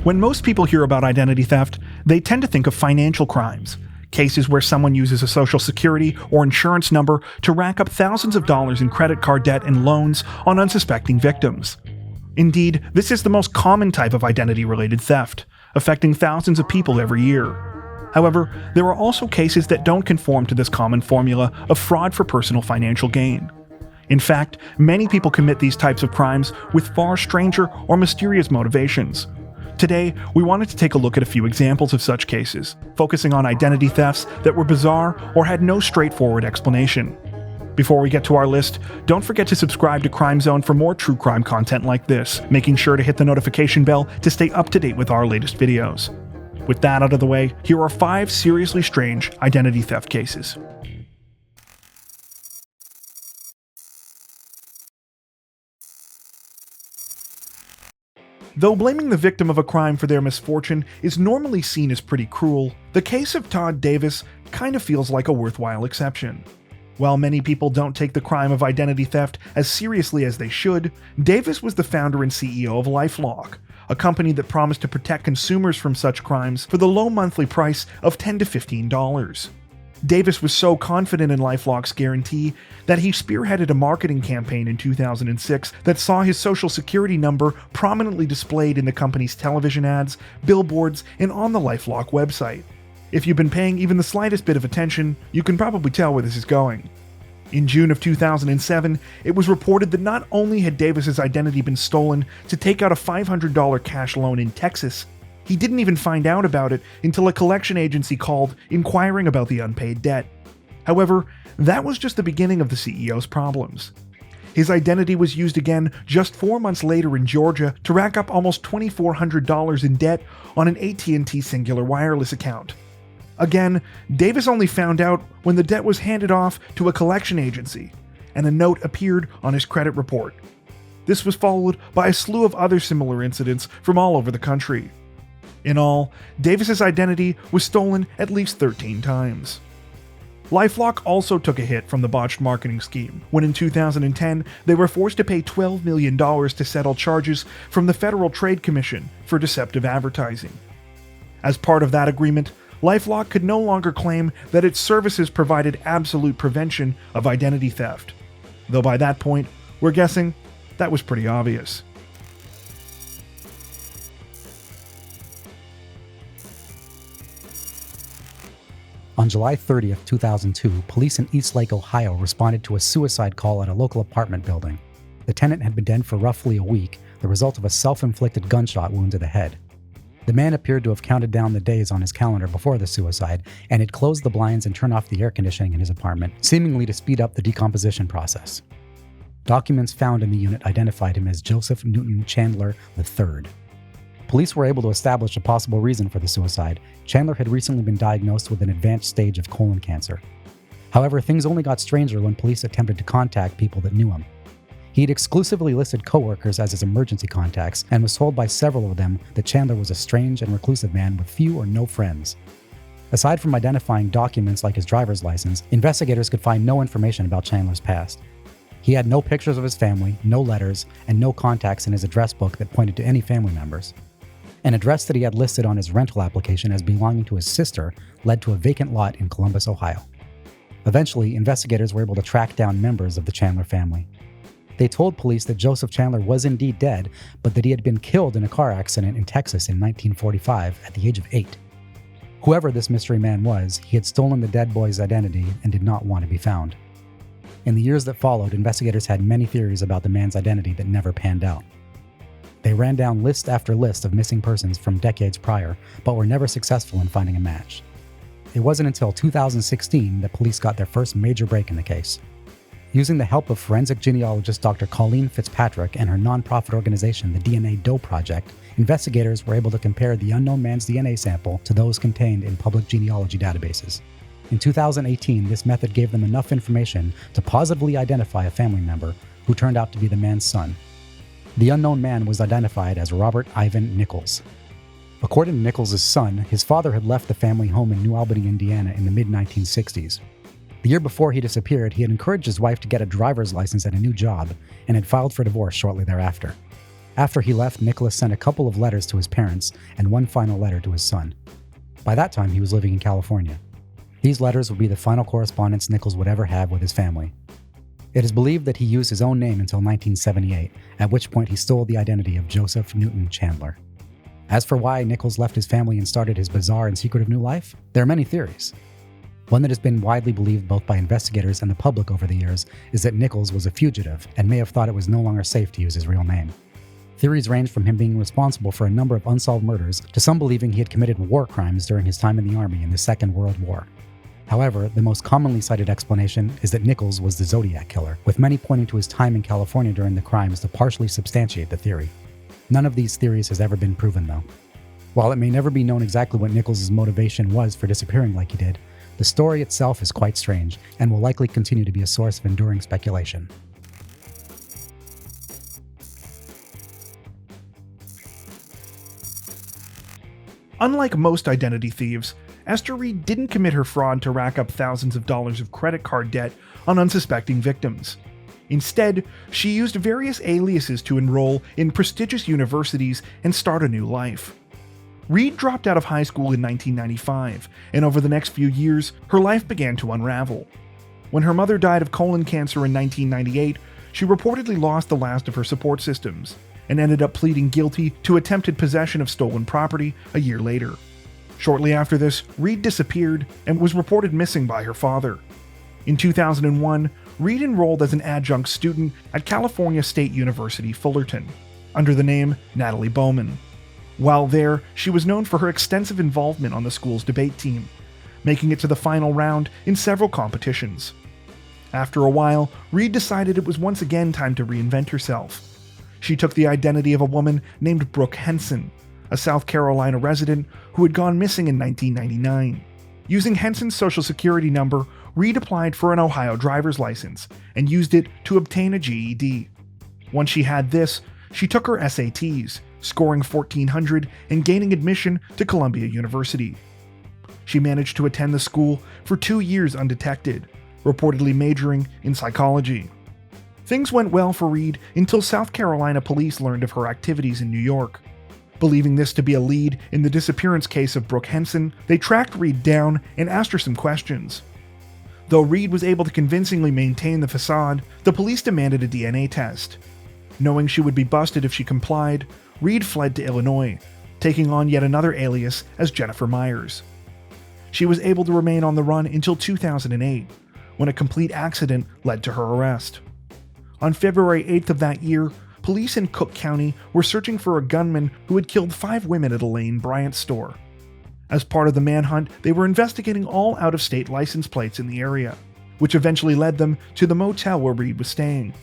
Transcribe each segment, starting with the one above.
When most people hear about identity theft, they tend to think of financial crimes, cases where someone uses a social security or insurance number to rack up thousands of dollars in credit card debt and loans on unsuspecting victims. Indeed, this is the most common type of identity-related theft, affecting thousands of people every year. However, there are also cases that don't conform to this common formula of fraud for personal financial gain. In fact, many people commit these types of crimes with far stranger or mysterious motivations. Today, we wanted to take a look at a few examples of such cases, focusing on identity thefts that were bizarre or had no straightforward explanation. Before we get to our list, don't forget to subscribe to Crime Zone for more true crime content like this, making sure to hit the notification bell to stay up to date with our latest videos. With that out of the way, here are 5 seriously strange identity theft cases. Though blaming the victim of a crime for their misfortune is normally seen as pretty cruel, the case of Todd Davis kind of feels like a worthwhile exception. While many people don't take the crime of identity theft as seriously as they should, Davis was the founder and CEO of LifeLock, a company that promised to protect consumers from such crimes for the low monthly price of $10 to $15. Davis was so confident in LifeLock's guarantee that he spearheaded a marketing campaign in 2006 that saw his social security number prominently displayed in the company's television ads, billboards, and on the LifeLock website. If you've been paying even the slightest bit of attention, you can probably tell where this is going. In June of 2007, it was reported that not only had Davis's identity been stolen to take out a $500 cash loan in Texas, he didn't even find out about it until a collection agency called inquiring about the unpaid debt. However, that was just the beginning of the CEO's problems. His identity was used again just 4 months later in Georgia to rack up almost $2,400 in debt on an AT&T Singular Wireless account. Again, Davis only found out when the debt was handed off to a collection agency, and a note appeared on his credit report. This was followed by a slew of other similar incidents from all over the country. In all, Davis's identity was stolen at least 13 times. LifeLock also took a hit from the botched marketing scheme, when in 2010 they were forced to pay $12 million to settle charges from the Federal Trade Commission for deceptive advertising. As part of that agreement, LifeLock could no longer claim that its services provided absolute prevention of identity theft. Though by that point, we're guessing that was pretty obvious. On July 30th, 2002, police in East Lake, Ohio responded to a suicide call at a local apartment building. The tenant had been dead for roughly a week, the result of a self-inflicted gunshot wound to the head. The man appeared to have counted down the days on his calendar before the suicide and had closed the blinds and turned off the air conditioning in his apartment, seemingly to speed up the decomposition process. Documents found in the unit identified him as Joseph Newton Chandler III. Police were able to establish a possible reason for the suicide. Chandler had recently been diagnosed with an advanced stage of colon cancer. However, things only got stranger when police attempted to contact people that knew him. He had exclusively listed coworkers as his emergency contacts and was told by several of them that Chandler was a strange and reclusive man with few or no friends. Aside from identifying documents like his driver's license, investigators could find no information about Chandler's past. He had no pictures of his family, no letters, and no contacts in his address book that pointed to any family members. An address that he had listed on his rental application as belonging to his sister led to a vacant lot in Columbus, Ohio. Eventually, investigators were able to track down members of the Chandler family. They told police that Joseph Chandler was indeed dead, but that he had been killed in a car accident in Texas in 1945 at the age of 8. Whoever this mystery man was, he had stolen the dead boy's identity and did not want to be found. In the years that followed, investigators had many theories about the man's identity that never panned out. They ran down list after list of missing persons from decades prior, but were never successful in finding a match. It wasn't until 2016 that police got their first major break in the case. Using the help of forensic genealogist Dr. Colleen Fitzpatrick and her nonprofit organization, the DNA Doe Project, investigators were able to compare the unknown man's DNA sample to those contained in public genealogy databases. In 2018, this method gave them enough information to positively identify a family member who turned out to be the man's son. The unknown man was identified as Robert Ivan Nichols. According to Nichols' son, his father had left the family home in New Albany, Indiana in the mid-1960s. The year before he disappeared, he had encouraged his wife to get a driver's license at a new job and had filed for divorce shortly thereafter. After he left, Nicholas sent a couple of letters to his parents and one final letter to his son. By that time, he was living in California. These letters would be the final correspondence Nichols would ever have with his family. It is believed that he used his own name until 1978, at which point he stole the identity of Joseph Newton Chandler. As for why Nichols left his family and started his bizarre and secretive new life, there are many theories. One that has been widely believed both by investigators and the public over the years is that Nichols was a fugitive and may have thought it was no longer safe to use his real name. Theories range from him being responsible for a number of unsolved murders to some believing he had committed war crimes during his time in the Army in the Second World War. However, the most commonly cited explanation is that Nichols was the Zodiac Killer, with many pointing to his time in California during the crimes to partially substantiate the theory. None of these theories has ever been proven, though. While it may never be known exactly what Nichols' motivation was for disappearing like he did, the story itself is quite strange and will likely continue to be a source of enduring speculation. Unlike most identity thieves, Esther Reed didn't commit her fraud to rack up thousands of dollars of credit card debt on unsuspecting victims. Instead, she used various aliases to enroll in prestigious universities and start a new life. Reed dropped out of high school in 1995, and over the next few years, her life began to unravel. When her mother died of colon cancer in 1998, she reportedly lost the last of her support systems, and ended up pleading guilty to attempted possession of stolen property a year later. Shortly after this, Reed disappeared and was reported missing by her father. In 2001, Reed enrolled as an adjunct student at California State University, Fullerton, under the name Natalie Bowman. While there, she was known for her extensive involvement on the school's debate team, making it to the final round in several competitions. After a while, Reed decided it was once again time to reinvent herself. She took the identity of a woman named Brooke Henson, a South Carolina resident who had gone missing in 1999. Using Henson's social security number, Reed applied for an Ohio driver's license and used it to obtain a GED. Once she had this, she took her SATs, scoring 1,400 and gaining admission to Columbia University. She managed to attend the school for 2 years undetected, reportedly majoring in psychology. Things went well for Reed until South Carolina police learned of her activities in New York. Believing this to be a lead in the disappearance case of Brooke Henson, they tracked Reed down and asked her some questions. Though Reed was able to convincingly maintain the facade, the police demanded a DNA test. Knowing she would be busted if she complied, Reed fled to Illinois, taking on yet another alias as Jennifer Myers. She was able to remain on the run until 2008, when a complete accident led to her arrest. On February 8th of that year, police in Cook County were searching for a gunman who had killed 5 women at a Lane Bryant store. As part of the manhunt, they were investigating all out-of-state license plates in the area, which eventually led them to the motel where Reed was staying.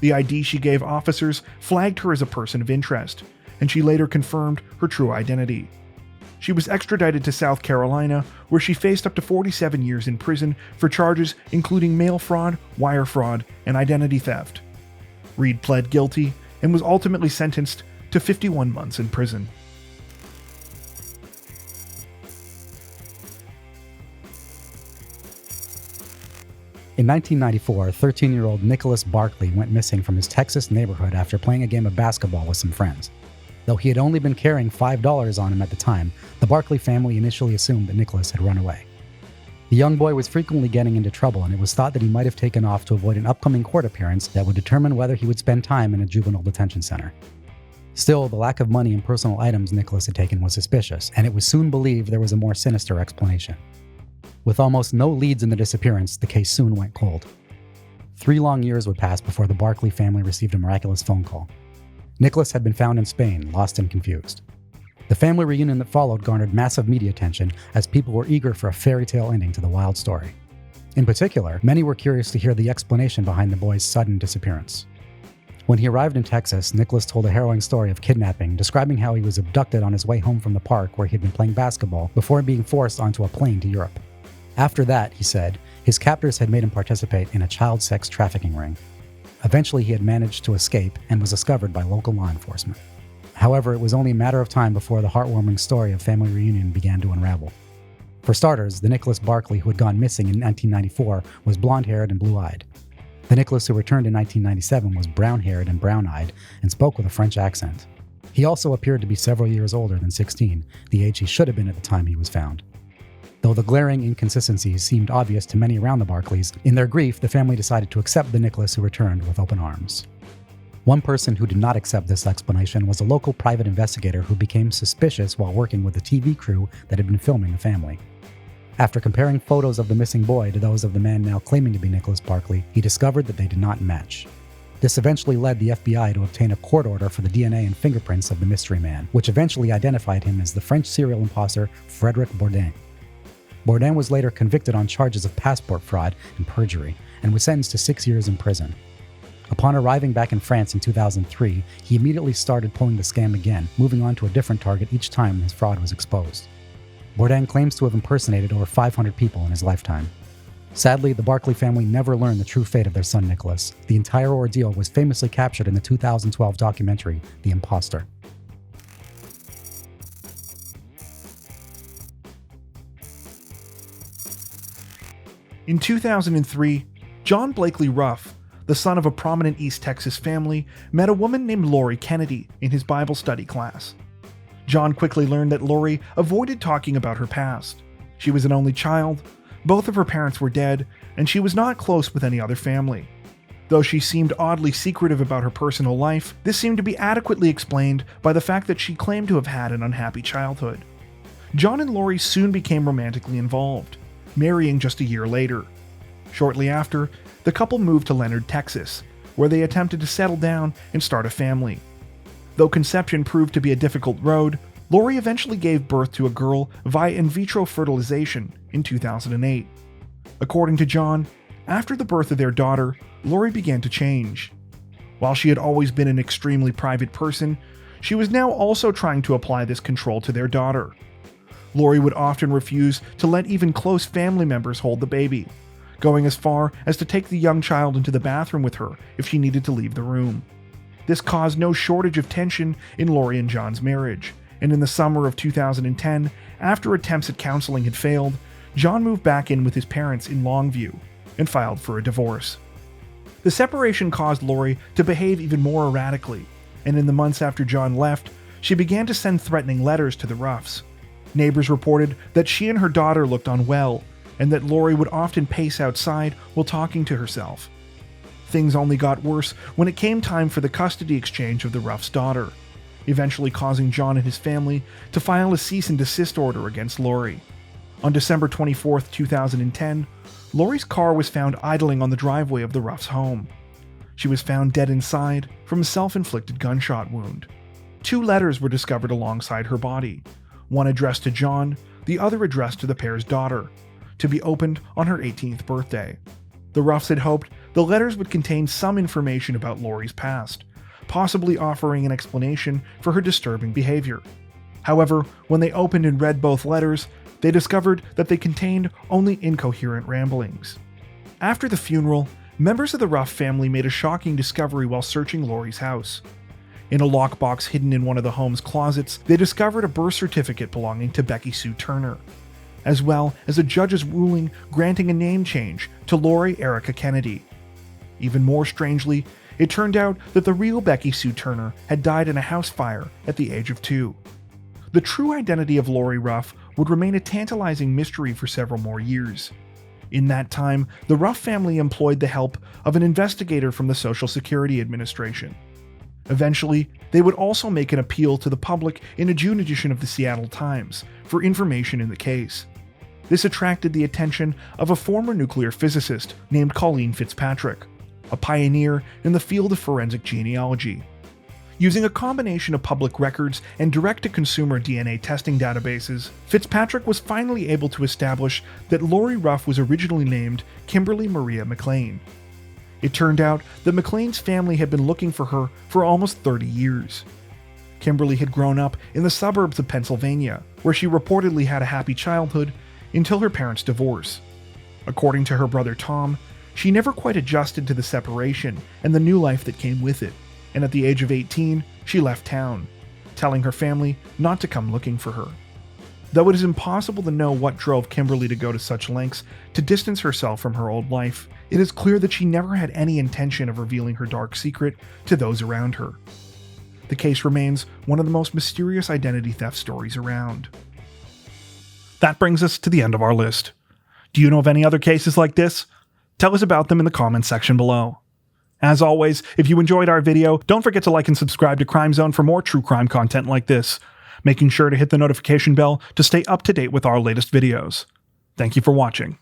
The ID she gave officers flagged her as a person of interest, and she later confirmed her true identity. She was extradited to South Carolina, where she faced up to 47 years in prison for charges including mail fraud, wire fraud, and identity theft. Reed pled guilty and was ultimately sentenced to 51 months in prison. In 1994, 13-year-old Nicholas Barkley went missing from his Texas neighborhood after playing a game of basketball with some friends. Though he had only been carrying $5 on him at the time, the Barkley family initially assumed that Nicholas had run away. The young boy was frequently getting into trouble, and it was thought that he might have taken off to avoid an upcoming court appearance that would determine whether he would spend time in a juvenile detention center. Still, the lack of money and personal items Nicholas had taken was suspicious, and it was soon believed there was a more sinister explanation. With almost no leads in the disappearance, the case soon went cold. 3 long years would pass before the Barkley family received a miraculous phone call. Nicholas had been found in Spain, lost and confused. The family reunion that followed garnered massive media attention as people were eager for a fairy tale ending to the wild story. In particular, many were curious to hear the explanation behind the boy's sudden disappearance. When he arrived in Texas, Nicholas told a harrowing story of kidnapping, describing how he was abducted on his way home from the park where he had been playing basketball before being forced onto a plane to Europe. After that, he said, his captors had made him participate in a child sex trafficking ring. Eventually, he had managed to escape and was discovered by local law enforcement. However, it was only a matter of time before the heartwarming story of family reunion began to unravel. For starters, the Nicholas Barkley who had gone missing in 1994 was blonde-haired and blue-eyed. The Nicholas who returned in 1997 was brown-haired and brown-eyed and spoke with a French accent. He also appeared to be several years older than 16, the age he should have been at the time he was found. Though the glaring inconsistencies seemed obvious to many around the Barkleys, in their grief, the family decided to accept the Nicholas who returned with open arms. One person who did not accept this explanation was a local private investigator who became suspicious while working with the TV crew that had been filming the family. After comparing photos of the missing boy to those of the man now claiming to be Nicholas Barkley, he discovered that they did not match. This eventually led the FBI to obtain a court order for the DNA and fingerprints of the mystery man, which eventually identified him as the French serial imposter Frédéric Bourdin. Bourdin was later convicted on charges of passport fraud and perjury, and was sentenced to 6 years in prison. Upon arriving back in France in 2003, he immediately started pulling the scam again, moving on to a different target each time his fraud was exposed. Bourdin claims to have impersonated over 500 people in his lifetime. Sadly, the Barkley family never learned the true fate of their son Nicholas. The entire ordeal was famously captured in the 2012 documentary, The Imposter. In 2003, John Blakely Ruff, the son of a prominent East Texas family, met a woman named Lori Kennedy in his Bible study class. John quickly learned that Lori avoided talking about her past. She was an only child, both of her parents were dead, and she was not close with any other family. Though she seemed oddly secretive about her personal life, this seemed to be adequately explained by the fact that she claimed to have had an unhappy childhood. John and Lori soon became romantically involved, marrying just a year later. Shortly after, the couple moved to Leonard, Texas, where they attempted to settle down and start a family. Though conception proved to be a difficult road, Lori eventually gave birth to a girl via in vitro fertilization in 2008. According to John, after the birth of their daughter, Lori began to change. While she had always been an extremely private person, she was now also trying to apply this control to their daughter. Lori would often refuse to let even close family members hold the baby, going as far as to take the young child into the bathroom with her if she needed to leave the room. This caused no shortage of tension in Lori and John's marriage, and in the summer of 2010, after attempts at counseling had failed, John moved back in with his parents in Longview and filed for a divorce. The separation caused Lori to behave even more erratically, and in the months after John left, she began to send threatening letters to the Ruffs. Neighbors reported that she and her daughter looked unwell, and that Lori would often pace outside while talking to herself. Things only got worse when it came time for the custody exchange of the Ruffs' daughter, eventually causing John and his family to file a cease and desist order against Lori. On December 24, 2010, Lori's car was found idling on the driveway of the Ruffs' home. She was found dead inside from a self-inflicted gunshot wound. 2 letters were discovered alongside her body, one addressed to John, the other addressed to the pair's daughter, to be opened on her 18th birthday. The Ruffs had hoped the letters would contain some information about Lori's past, possibly offering an explanation for her disturbing behavior. However, when they opened and read both letters, they discovered that they contained only incoherent ramblings. After the funeral, members of the Ruff family made a shocking discovery while searching Lori's house. In a lockbox hidden in one of the home's closets, they discovered a birth certificate belonging to Becky Sue Turner, as well as a judge's ruling granting a name change to Lori Erica Kennedy. Even more strangely, it turned out that the real Becky Sue Turner had died in a house fire at the age of 2. The true identity of Lori Ruff would remain a tantalizing mystery for several more years. In that time, the Ruff family employed the help of an investigator from the Social Security Administration. Eventually, they would also make an appeal to the public in a June edition of the Seattle Times for information in the case. This attracted the attention of a former nuclear physicist named Colleen Fitzpatrick, a pioneer in the field of forensic genealogy. Using a combination of public records and direct-to-consumer DNA testing databases, Fitzpatrick was finally able to establish that Lori Ruff was originally named Kimberly Maria McLean. It turned out that McLean's family had been looking for her for almost 30 years. Kimberly had grown up in the suburbs of Pennsylvania, where she reportedly had a happy childhood until her parents' divorce. According to her brother Tom, she never quite adjusted to the separation and the new life that came with it, and at the age of 18, she left town, telling her family not to come looking for her. Though it is impossible to know what drove Kimberly to go to such lengths to distance herself from her old life, it is clear that she never had any intention of revealing her dark secret to those around her. The case remains one of the most mysterious identity theft stories around. That brings us to the end of our list. Do you know of any other cases like this? Tell us about them in the comments section below. As always, if you enjoyed our video, don't forget to like and subscribe to Crime Zone for more true crime content like this, making sure to hit the notification bell to stay up to date with our latest videos. Thank you for watching.